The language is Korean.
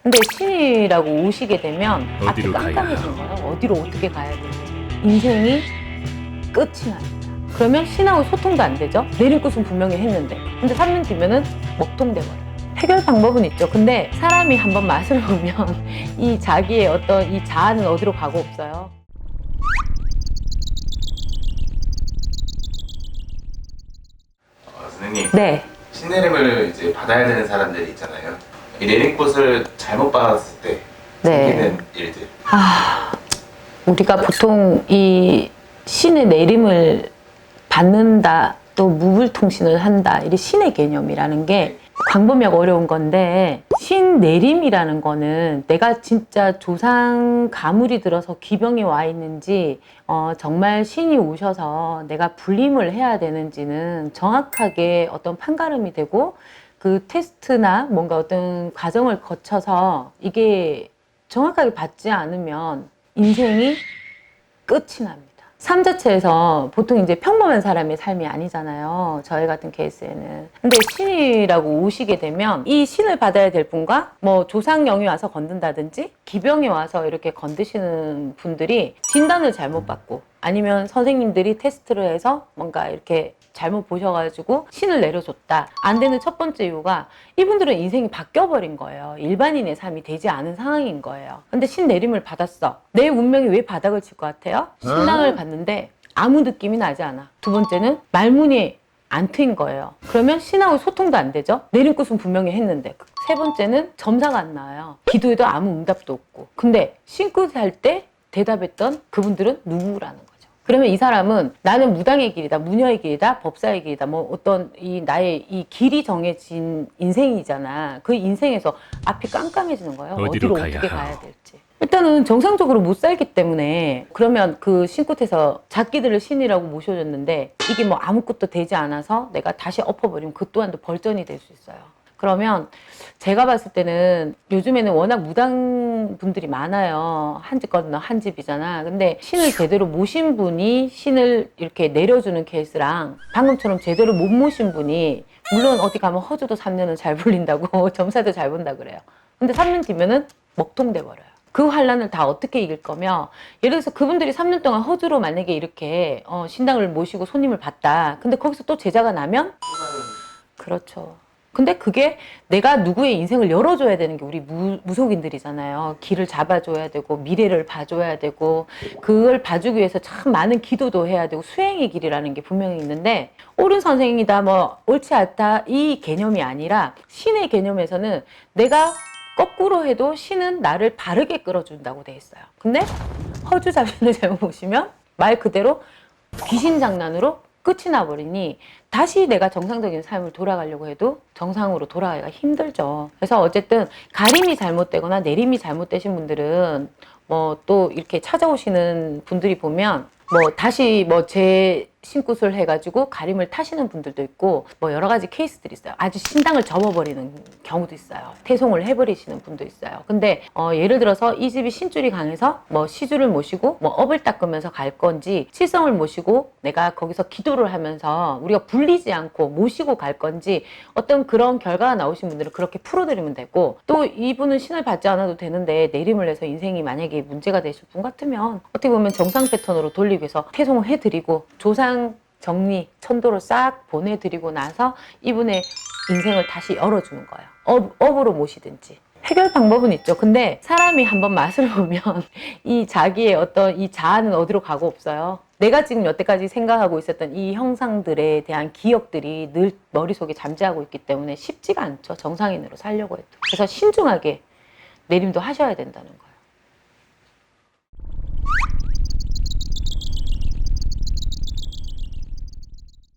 근데 신이라고 오시게 되면 앞이 어디로 가야 깜깜해지는 거예요. 어디로 어떻게 가야 되는지. 인생이 끝이 납니다. 그러면 신하고 소통도 안 되죠. 내림굿은 분명히 했는데. 근데 3년 뒤면은 먹통돼버려요. 해결 방법은 있죠. 근데 사람이 한번 맛을 보면 이 자기의 어떤 이 자아는 어디로 가고 없어요. 선생님, 네. 신내림을 이제 받아야 되는 사람들이 있잖아요. 이 내림꽃을 잘못 받았을 때 네. 생기는 일들. 우리가 보통 이 신의 내림을 받는다, 또 무불통신을 한다, 이 신의 개념이라는 게 광범위하고 어려운 건데, 신 내림이라는 거는 내가 진짜 조상 가물이 들어서 기병이 와 있는지, 정말 신이 오셔서 내가 불림을 해야 되는지는 정확하게 어떤 판가름이 되고, 그 테스트나 뭔가 어떤 과정을 거쳐서 이게 정확하게 받지 않으면 인생이 끝이 납니다. 삶 자체에서 보통 이제 평범한 사람의 삶이 아니잖아요. 저희 같은 케이스에는. 근데 신이라고 오시게 되면 이 신을 받아야 될 분과 뭐 조상령이 와서 건든다든지 기병이 와서 이렇게 건드시는 분들이 진단을 잘못 받고 아니면 선생님들이 테스트를 해서 뭔가 이렇게 잘못 보셔가지고 신을 내려줬다. 안 되는 첫 번째 이유가 이분들은 인생이 바뀌어버린 거예요. 일반인의 삶이 되지 않은 상황인 거예요. 근데 신 내림을 받았어. 내 운명이 왜 바닥을 칠 것 같아요? 신당을 갔는데 아무 느낌이 나지 않아. 두 번째는 말문이 안 트인 거예요. 그러면 신하고 소통도 안 되죠. 내림굿은 분명히 했는데. 세 번째는 점사가 안 나와요. 기도해도 아무 응답도 없고. 근데 신굿 할 때 대답했던 그분들은 누구라는 거예요. 그러면 이 사람은 나는 무당의 길이다, 무녀의 길이다, 법사의 길이다, 뭐 어떤 이 나의 이 길이 정해진 인생이잖아. 그 인생에서 앞이 깜깜해지는 거예요. 어디로 어떻게 가야 될지. 일단은 정상적으로 못 살기 때문에 그러면 그 신굿에서 자기들을 신이라고 모셔줬는데 이게 뭐 아무것도 되지 않아서 내가 다시 엎어버리면 그 또한도 벌전이 될 수 있어요. 그러면 제가 봤을 때는 요즘에는 워낙 무당분들이 많아요. 한 집 건너 한 집이잖아. 근데 신을 제대로 모신 분이 신을 이렇게 내려주는 케이스랑 방금처럼 제대로 못 모신 분이 물론 어디 가면 허주도 3년은 잘 불린다고 점사도 잘 본다 그래요. 근데 3년 뒤면은 먹통돼 버려요. 그 환란을 다 어떻게 이길 거며 예를 들어서 그분들이 3년 동안 허주로 만약에 이렇게 신당을 모시고 손님을 봤다. 근데 거기서 또 제자가 나면 그렇죠. 근데 그게 내가 누구의 인생을 열어줘야 되는 게 우리 무속인들이잖아요. 길을 잡아줘야 되고 미래를 봐줘야 되고 그걸 봐주기 위해서 참 많은 기도도 해야 되고 수행의 길이라는 게 분명히 있는데 옳은 선생이다 뭐 옳지 않다 이 개념이 아니라 신의 개념에서는 내가 거꾸로 해도 신은 나를 바르게 끌어준다고 돼 있어요. 근데 허주자변을 잘못 보시면 말 그대로 귀신 장난으로 끝이 나버리니 다시 내가 정상적인 삶을 돌아가려고 해도 정상으로 돌아가기가 힘들죠. 그래서 어쨌든 가림이 잘못되거나 내림이 잘못되신 분들은 뭐 또 이렇게 찾아오시는 분들이 보면 뭐 다시 뭐 재신굿을 해가지고 가림을 타시는 분들도 있고 뭐 여러 가지 케이스들이 있어요. 아주 신당을 접어버리는 경우도 있어요. 퇴송을 해버리시는 분도 있어요. 근데 예를 들어서 이 집이 신줄이 강해서 뭐 시주를 모시고 뭐 업을 닦으면서 갈 건지 칠성을 모시고 내가 거기서 기도를 하면서 우리가 불리지 않고 모시고 갈 건지 어떤 그런 결과가 나오신 분들은 그렇게 풀어드리면 되고 또 이분은 신을 받지 않아도 되는데 내림을 해서 인생이 만약에 문제가 되실 분 같으면 어떻게 보면 정상 패턴으로 돌리기 위해서 퇴송을 해드리고 조상 정리 천도로 싹 보내드리고 나서 이분의 인생을 다시 열어주는 거예요. 업으로 모시든지. 해결 방법은 있죠. 근데 사람이 한번 맛을 보면 이 자기의 어떤 이 자아는 어디로 가고 없어요. 내가 지금 여태까지 생각하고 있었던 이 형상들에 대한 기억들이 늘 머릿속에 잠재하고 있기 때문에 쉽지가 않죠. 정상인으로 살려고 해도. 그래서 신중하게 내림도 하셔야 된다는 거예요.